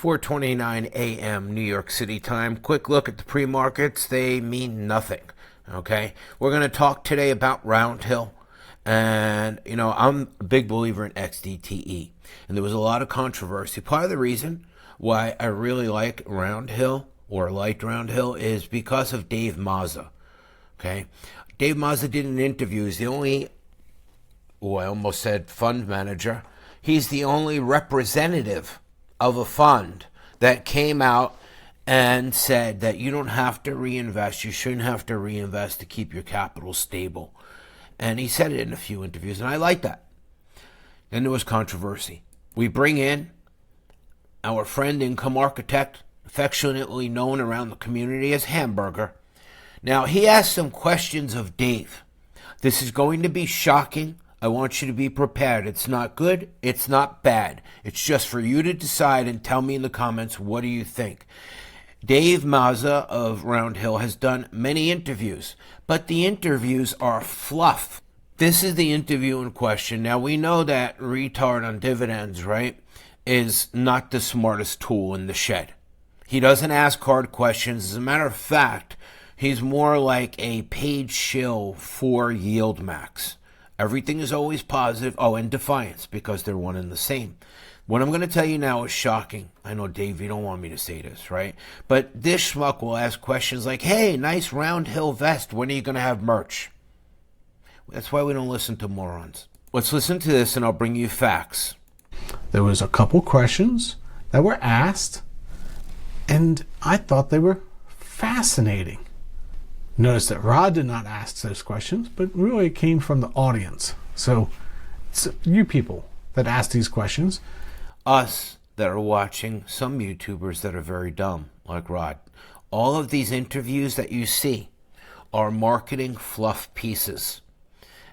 4:29 a.m. New York City time. Quick look at the pre-markets. They mean nothing. Okay, we're going to talk today about Roundhill. And, I'm a big believer in XDTE. And there was a lot of controversy. Part of the reason why I really like Roundhill or liked Roundhill is because of Dave Mazza. Okay, Dave Mazza did an interview. He's the only, I almost said fund manager. He's the only representative of a fund that came out and said that you don't have to reinvest. You shouldn't have to reinvest to keep your capital stable. And he said it in a few interviews, and I like that. Then there was controversy. We bring in our friend income architect, affectionately known around the community as Hamburger. Now, he asked some questions of Dave. This is going to be shocking. I want you to be prepared. It's not good. It's not bad. It's just for you to decide and tell me in the comments, what do you think? Dave Mazza of Roundhill has done many interviews, but the interviews are fluff. This is the interview in question. Now, we know that retard on dividends, right, is not the smartest tool in the shed. He doesn't ask hard questions. As a matter of fact, he's more like a paid shill for Yield Max. Everything is always positive. Oh, and Defiance, because they're one and the same. What I'm going to tell you now is shocking. I know, Dave, you don't want me to say this, right? But this schmuck will ask questions like, hey, nice Roundhill vest. When are you going to have merch? That's why we don't listen to morons. Let's listen to this, and I'll bring you facts. There was a couple questions that were asked, and I thought they were fascinating. Notice that Rod did not ask those questions, but really it came from the audience. So it's you people that asked these questions. Us that are watching some YouTubers that are very dumb, like Rod. All of these interviews that you see are marketing fluff pieces.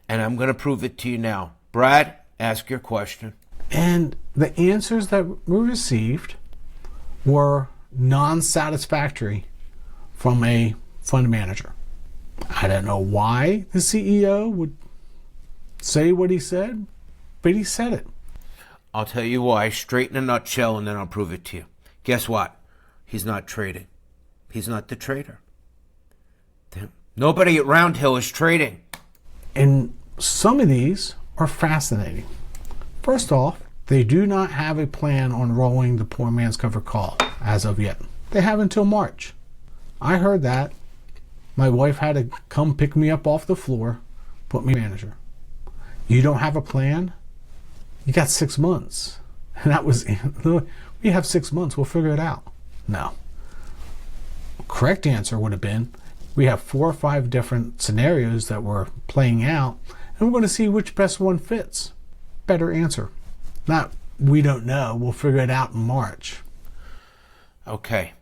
And I'm going to prove it to you now. Brad, ask your question. And the answers that were received were non-satisfactory from a fund manager. I don't know why the CEO would say what he said, but he said it. I'll tell you why, straight in a nutshell, and then I'll prove it to you. Guess what? He's not trading. He's not the trader. Nobody at Roundhill is trading. And some of these are fascinating. First off, they do not have a plan on rolling the poor man's covered call as of yet. They have until March. I heard that. My wife had to come pick me up off the floor, put me manager. You don't have a plan? You got 6 months. And that was, we have 6 months, we'll figure it out. No. Correct answer would have been, we have 4 or 5 different scenarios that we're playing out, and we're going to see which best one fits. Better answer. Not, we don't know, we'll figure it out in March. Okay,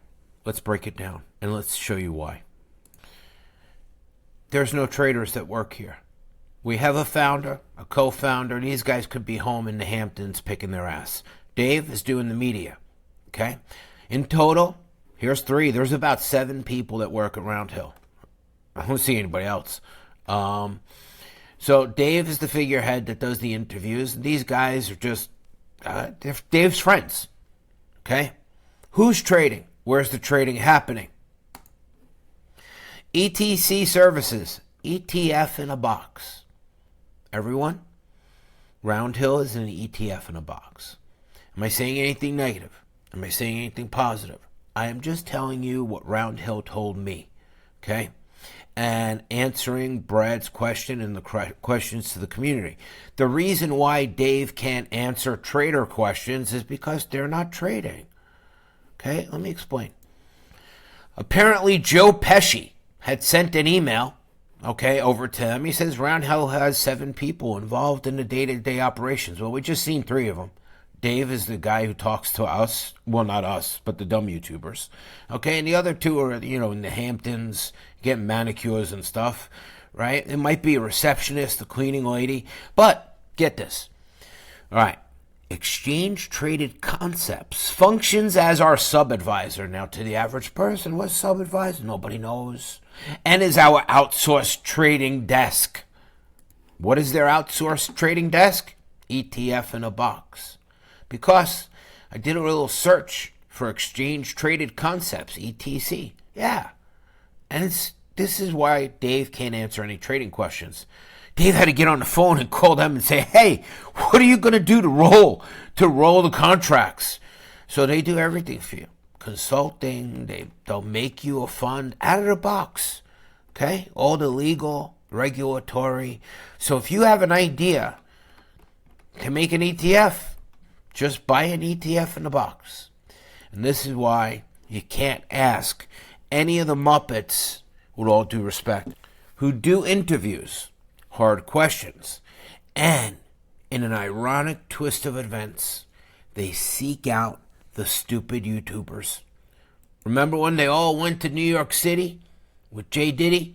let's break it down, and let's show you why. There's no traders that work here. We have a founder, a co-founder. These guys could be home in the Hamptons picking their ass. Dave is doing the media, okay? In total, here's 3. There's about 7 people that work at Roundhill. I don't see anybody else. So Dave is the figurehead that does the interviews. These guys are just they're Dave's friends, okay? Who's trading? Where's the trading happening? ETC services, ETF in a box. Everyone, Roundhill is an ETF in a box. Am I saying anything negative? Am I saying anything positive? I am just telling you what Roundhill told me, okay? And answering Brad's question and the questions to the community. The reason why Dave can't answer trader questions is because they're not trading. Okay, let me explain. Apparently, Joe Pesci had sent an email, okay, over to him. He says Roundhill has 7 people involved in the day-to-day operations. Well, we just seen 3 of them. Dave is the guy who talks to us. Well, not us, but the dumb YouTubers. Okay, and the other 2 are, in the Hamptons, getting manicures and stuff, right? It might be a receptionist, a cleaning lady. But, get this. All right. Exchange Traded Concepts functions as our sub-advisor. Now, to the average person, what's sub-advisor? Nobody knows. And is our outsourced trading desk. What is their outsourced trading desk? ETF in a box. Because I did a little search for exchange traded concepts, ETC. Yeah. And this is why Dave can't answer any trading questions. Dave had to get on the phone and call them and say, hey, what are you going to do to roll the contracts? So they do everything for you. Consulting, they'll make you a fund out of the box. Okay? All the legal, regulatory. So if you have an idea to make an ETF, just buy an ETF in the box. And this is why you can't ask any of the Muppets, with all due respect, who do interviews, hard questions, and in an ironic twist of events, they seek out the stupid YouTubers. Remember when they all went to New York City with J. Diddy?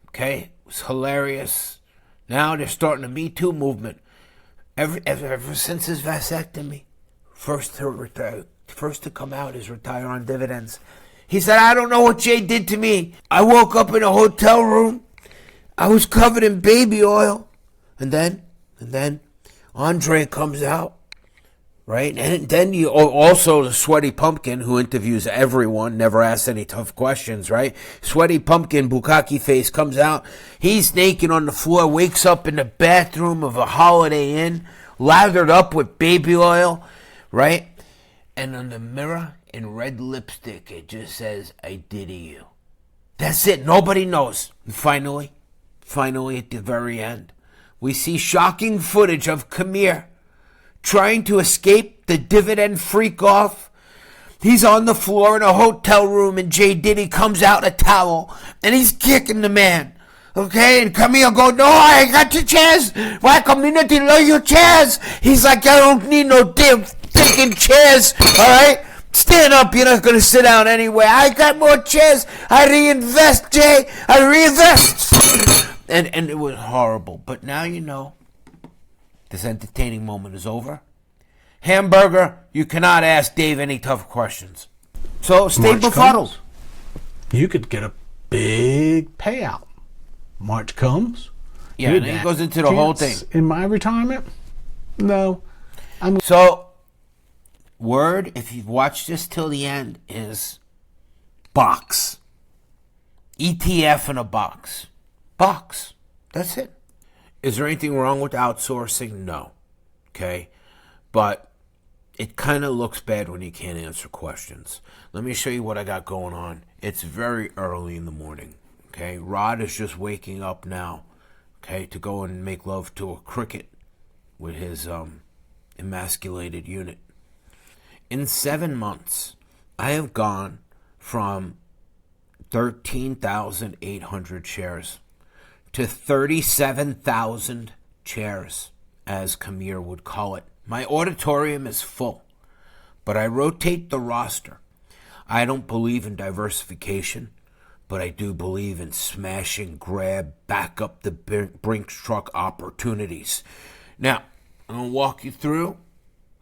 Okay, it was hilarious. Now they're starting the Me Too movement. Ever since his vasectomy, first to come out is retire on dividends. He said, I don't know what Jay did to me. I woke up in a hotel room. I was covered in baby oil. And then Andre comes out, right? And then you also the Sweaty Pumpkin, who interviews everyone, never asks any tough questions, right? Sweaty Pumpkin, Bukkake face, comes out. He's naked on the floor, wakes up in the bathroom of a Holiday Inn, lathered up with baby oil, right? And on the mirror, in red lipstick, it just says, I did you. That's it. Nobody knows. And finally, at the very end, we see shocking footage of Kamir trying to escape the dividend freak off. He's on the floor in a hotel room, and J. Diddy comes out in a towel, and he's kicking the man. Okay, and Kamir go, no, I got your chairs. Why community love your chairs? He's like, I don't need no damn freaking chairs, all right? Stand up, you're not going to sit down anyway. I got more chairs. I reinvest, Jay. I reinvest. And it was horrible. But now you know this entertaining moment is over. Hamburger, you cannot ask Dave any tough questions. So stay March befuddled. comes, you could get a big payout. March comes. Yeah, and it goes into the whole thing. In my retirement? No. So, word, if you've watched this till the end, is box. ETF in a box. Box. That's it. Is there anything wrong with outsourcing? No. Okay? But it kind of looks bad when you can't answer questions. Let me show you what I got going on. It's very early in the morning. Okay? Rod is just waking up now. Okay? To go and make love to a cricket with his emasculated unit. In 7 months, I have gone from 13,800 shares to 37,000 shares, as Kamir would call it. My auditorium is full, but I rotate the roster. I don't believe in diversification, but I do believe in smash and grab, back up the Brinks truck opportunities. Now, I'm going to walk you through.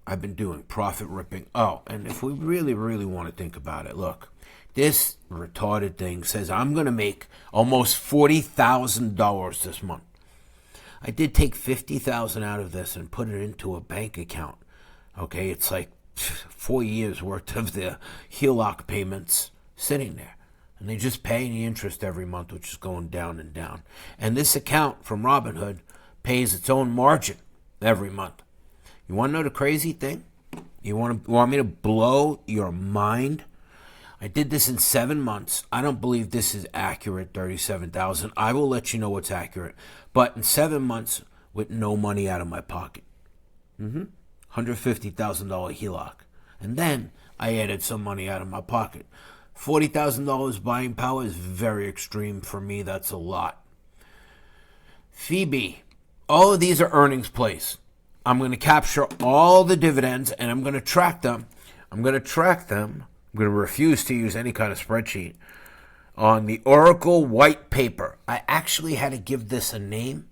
I've been doing profit ripping. Oh, and if we really, really want to think about it, look, this retarded thing says I'm going to make almost $40,000 this month. I did take $50,000 out of this and put it into a bank account. Okay, it's like 4 years worth of the HELOC payments sitting there. And they just pay the interest every month, which is going down and down. And this account from Robinhood pays its own margin every month. You want to know the crazy thing? You want me to blow your mind? I did this in 7 months. I don't believe this is accurate, 37,000. I will let you know what's accurate. But in 7 months, with no money out of my pocket. $150,000 HELOC. And then I added some money out of my pocket. $40,000 buying power is very extreme for me. That's a lot. Phoebe, all of these are earnings plays. I'm going to capture all the dividends and I'm going to track them. I'm going to refuse to use any kind of spreadsheet on the Oracle white paper. I actually had to give this a name.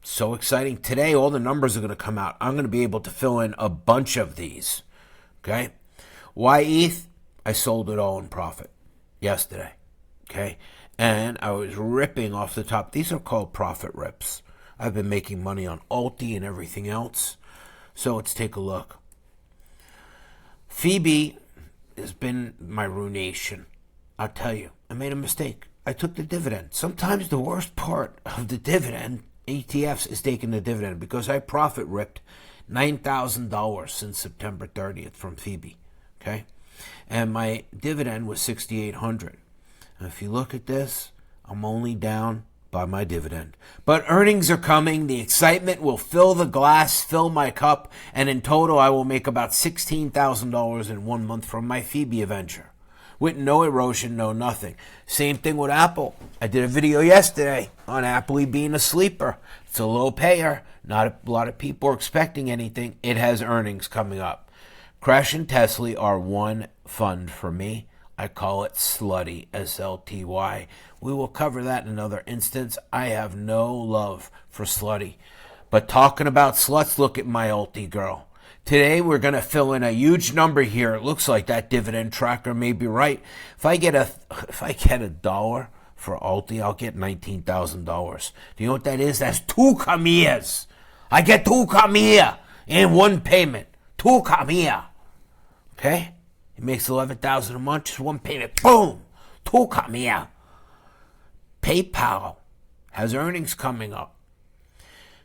So exciting. Today, all the numbers are going to come out. I'm going to be able to fill in a bunch of these. Okay? Why ETH? I sold it all in profit yesterday. Okay? And I was ripping off the top. These are called profit rips. I've been making money on Alti and everything else. So let's take a look. Phoebe is been my ruination. I'll tell you, I made a mistake. I took the dividend. Sometimes the worst part of the dividend, ETFs, is taking the dividend because I profit ripped $9,000 since September 30th from Phoebe. Okay? And my dividend was $6,800. And if you look at this, I'm only down by my dividend. But earnings are coming. The excitement will fill the glass, fill my cup, and in total I will make about $16,000 in 1 month from my Phoebe venture. With no erosion, no nothing. Same thing with Apple. I did a video yesterday on Apple being a sleeper. It's a low payer. Not a lot of people are expecting anything. It has earnings coming up. Crash and Tesla are one fund for me. I call it Slutty, S-L-T-Y. We will cover that in another instance. I have no love for Slutty. But talking about sluts, look at my Alti girl. Today we're going to fill in a huge number here. It looks like that dividend tracker may be right. If I get a dollar for Alti, I'll get $19,000. Do you know what that is? That's 2 Camillas. I get 2 Camilla in one payment. 2 Camilla. Okay? It makes $11,000 a month, just one payment. Boom! 2 Camilla. PayPal has earnings coming up.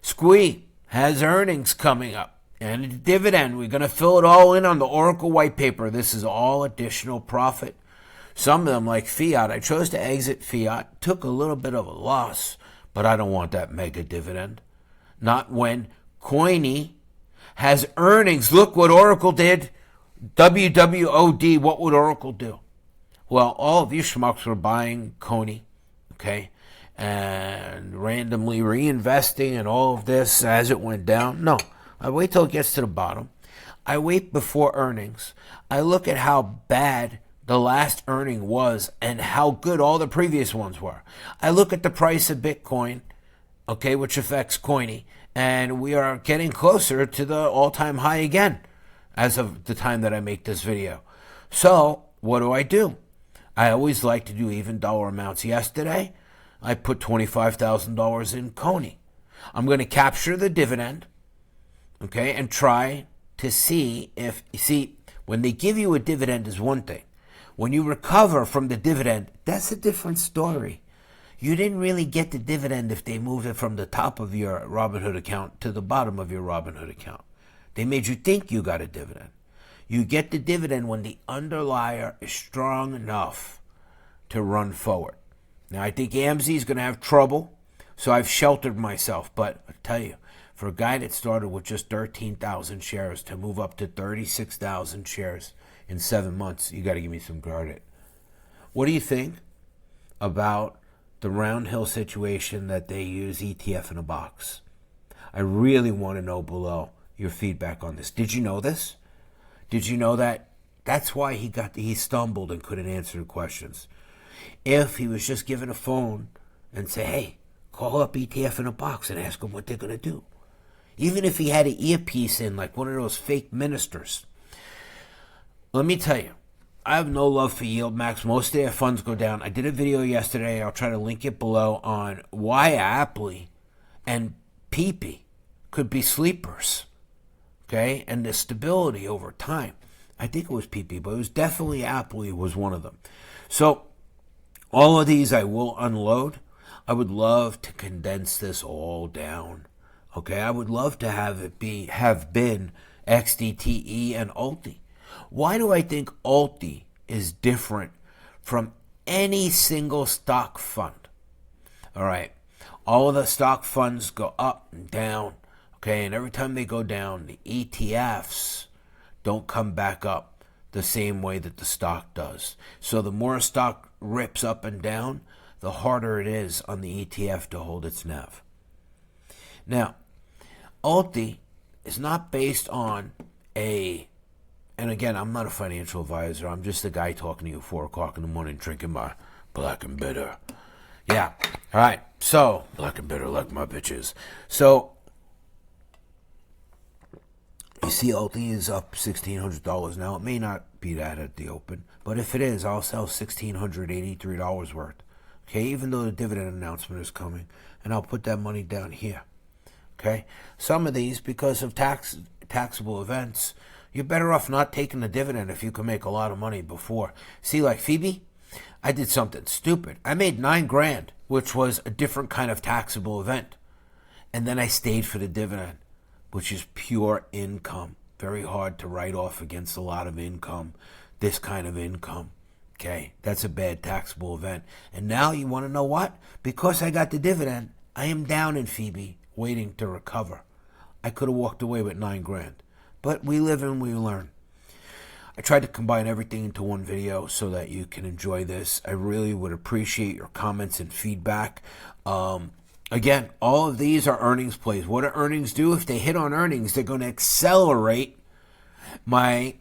Squee has earnings coming up. And a dividend, we're going to fill it all in on the Oracle white paper. This is all additional profit. Some of them, like Fiat, I chose to exit Fiat, took a little bit of a loss, but I don't want that mega dividend. Not when Coiny has earnings. Look what Oracle did. WWOD, what would Oracle do? Well, all of you schmucks were buying Coiny, okay, and randomly reinvesting and all of this as it went down. No. I wait till it gets to the bottom. I wait before earnings. I look at how bad the last earning was and how good all the previous ones were. I look at the price of Bitcoin, okay, which affects Coiny, and we are getting closer to the all-time high again as of the time that I make this video. So what do? I always like to do even dollar amounts. Yesterday, I put $25,000 in Coiny. I'm going to capture the dividend. Okay, and try to see if, when they give you a dividend is one thing. When you recover from the dividend, that's a different story. You didn't really get the dividend if they moved it from the top of your Robinhood account to the bottom of your Robinhood account. They made you think you got a dividend. You get the dividend when the underlier is strong enough to run forward. Now, I think AMZ is going to have trouble, so I've sheltered myself, but I tell you, for a guy that started with just 13,000 shares to move up to 36,000 shares in 7 months, you got to give me some credit. What do you think about the Roundhill situation that they use ETF in a box? I really want to know below your feedback on this. Did you know this? Did you know that that's why he stumbled and couldn't answer the questions? If he was just given a phone and say, hey, call up ETF in a box and ask them what they're going to do. Even if he had an earpiece in, like one of those fake ministers. Let me tell you, I have no love for yield max. Most of their funds go down. I did a video yesterday. I'll try to link it below on why Apple and PP could be sleepers. Okay? And the stability over time. I think it was PP, but it was definitely Apple was one of them. So all of these I will unload. I would love to condense this all down. Okay, I would love to have been XDTE and Alti. Why do I think Alti is different from any single stock fund? All right, all of the stock funds go up and down. Okay, and every time they go down, the ETFs don't come back up the same way that the stock does. So the more a stock rips up and down, the harder it is on the ETF to hold its NAV. Now, Alti is not based on and again, I'm not a financial advisor. I'm just a guy talking to you at 4 o'clock in the morning drinking my black and bitter. Yeah, all right. So, black and bitter like my bitches. So, you see Alti is up $1,600 now. It may not be that at the open, but if it is, I'll sell $1,683 worth. Okay, even though the dividend announcement is coming, and I'll put that money down here. Okay, some of these, because of taxable events, You're better off not taking the dividend if you can make a lot of money before. See, like Phoebe, I did something stupid. I made $9,000, which was a different kind of taxable event. And then I stayed for the dividend, which is pure income. Very hard to write off against a lot of income, this kind of income. Okay, that's a bad taxable event. And now you want to know what? Because I got the dividend, I am down in Phoebe, waiting to recover. I could have walked away with $9,000. But we live and we learn. I tried to combine everything into one video so that you can enjoy this. I really would appreciate your comments and feedback. Again, all of these are earnings plays. What do earnings do? If they hit on earnings, they're going to accelerate my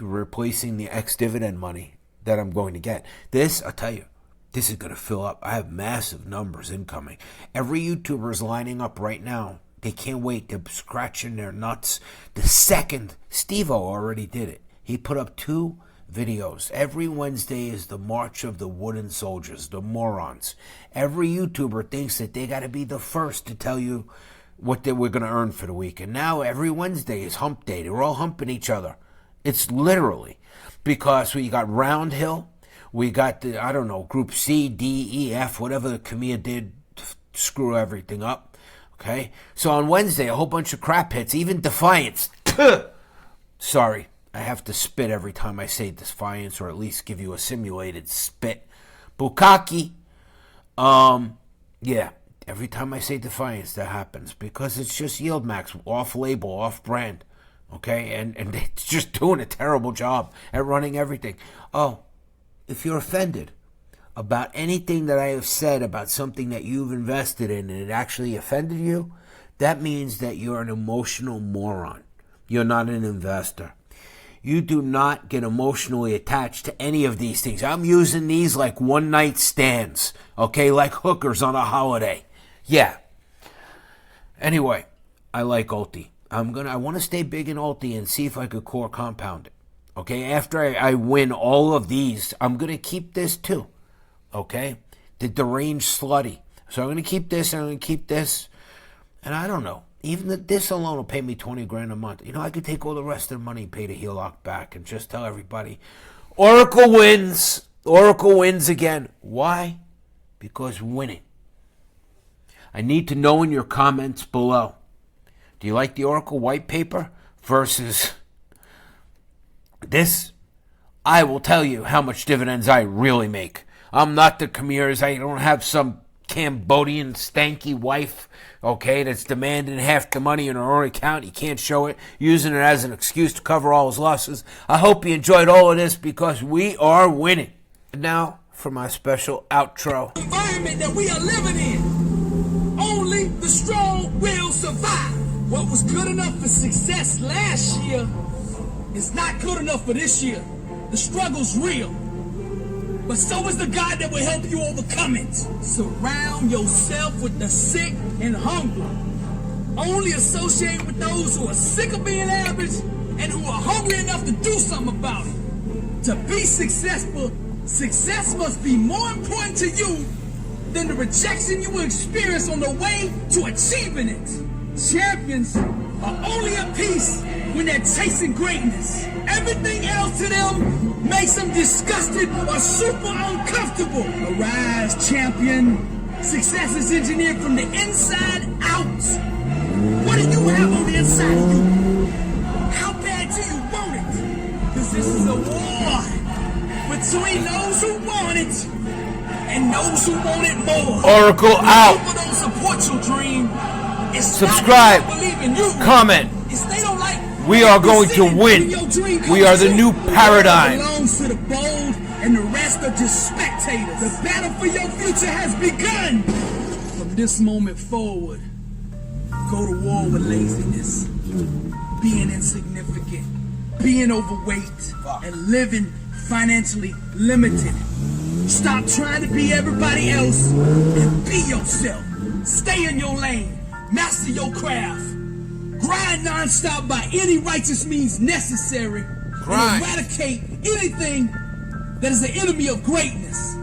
replacing the ex-dividend money that I'm going to get. This, I'll tell you, this is going to fill up. I have massive numbers incoming. Every YouTuber is lining up right now. They can't wait. They're scratching their nuts. The second, Steve-O already did it. He put up 2 videos. Every Wednesday is the March of the Wooden Soldiers, the morons. Every YouTuber thinks that they got to be the first to tell you what we're going to earn for the week. And now every Wednesday is hump day. They're all humping each other. It's literally because we got Roundhill, we got the, I don't know, Group C, D, E, F, whatever the Camilla did to screw everything up. Okay? So on Wednesday, a whole bunch of crap hits, even Defiance. Sorry, I have to spit every time I say Defiance, or at least give you a simulated spit. Bukkake. Yeah, every time I say Defiance, that happens because it's just Yield Max, off-label, off-brand. Okay, and they're just doing a terrible job at running everything. Oh, if you're offended about anything that I have said about something that you've invested in and it actually offended you, that means that you're an emotional moron. You're not an investor. You do not get emotionally attached to any of these things. I'm using these like one-night stands, okay, like hookers on a holiday. Yeah. Anyway, I like Ulti. I want to stay big in Ulti and see if I could core compound it. Okay, after I win all of these, I'm going to keep this too. Okay, the deranged slutty. So I'm going to keep this, and I'm going to keep this. And I don't know, even this alone will pay me $20,000 a month. You know, I could take all the rest of the money, pay the HELOC back, and just tell everybody, Oracle wins. Oracle wins again. Why? Because winning. I need to know in your comments below. Do you like the Oracle white paper versus this? I will tell you how much dividends I really make. I'm not the Khmer's. I don't have some Cambodian stanky wife, okay, that's demanding half the money in her own account. He can't show it, using it as an excuse to cover all his losses. I hope you enjoyed all of this because we are winning. And now for my special outro. The environment that we are living in, only the strong will survive. What was good enough for success last year is not good enough for this year. The struggle's real, but so is the God that will help you overcome it. Surround yourself with the sick and hungry. Only associate with those who are sick of being average and who are hungry enough to do something about it. To be successful, success must be more important to you than the rejection you will experience on the way to achieving it. Champions are only at peace when they're chasing greatness. Everything else to them makes them disgusted or super uncomfortable. Arise, champion. Success is engineered from the inside out. What do you have on the inside of you? How bad do you want it? Because this is a war between those who want it and those who want it more. Oracle out. People don't support your dream. Subscribe, comment. We are going to win. We are the new paradigm. Belongs to the bold, and the rest are just spectators. The battle for your future has begun. From this moment forward, go to war with laziness, being insignificant, being overweight, and living financially limited. Stop trying to be everybody else and be yourself. Stay in your lane. Master your craft. Grind non-stop by any righteous means necessary. And eradicate anything that is the enemy of greatness.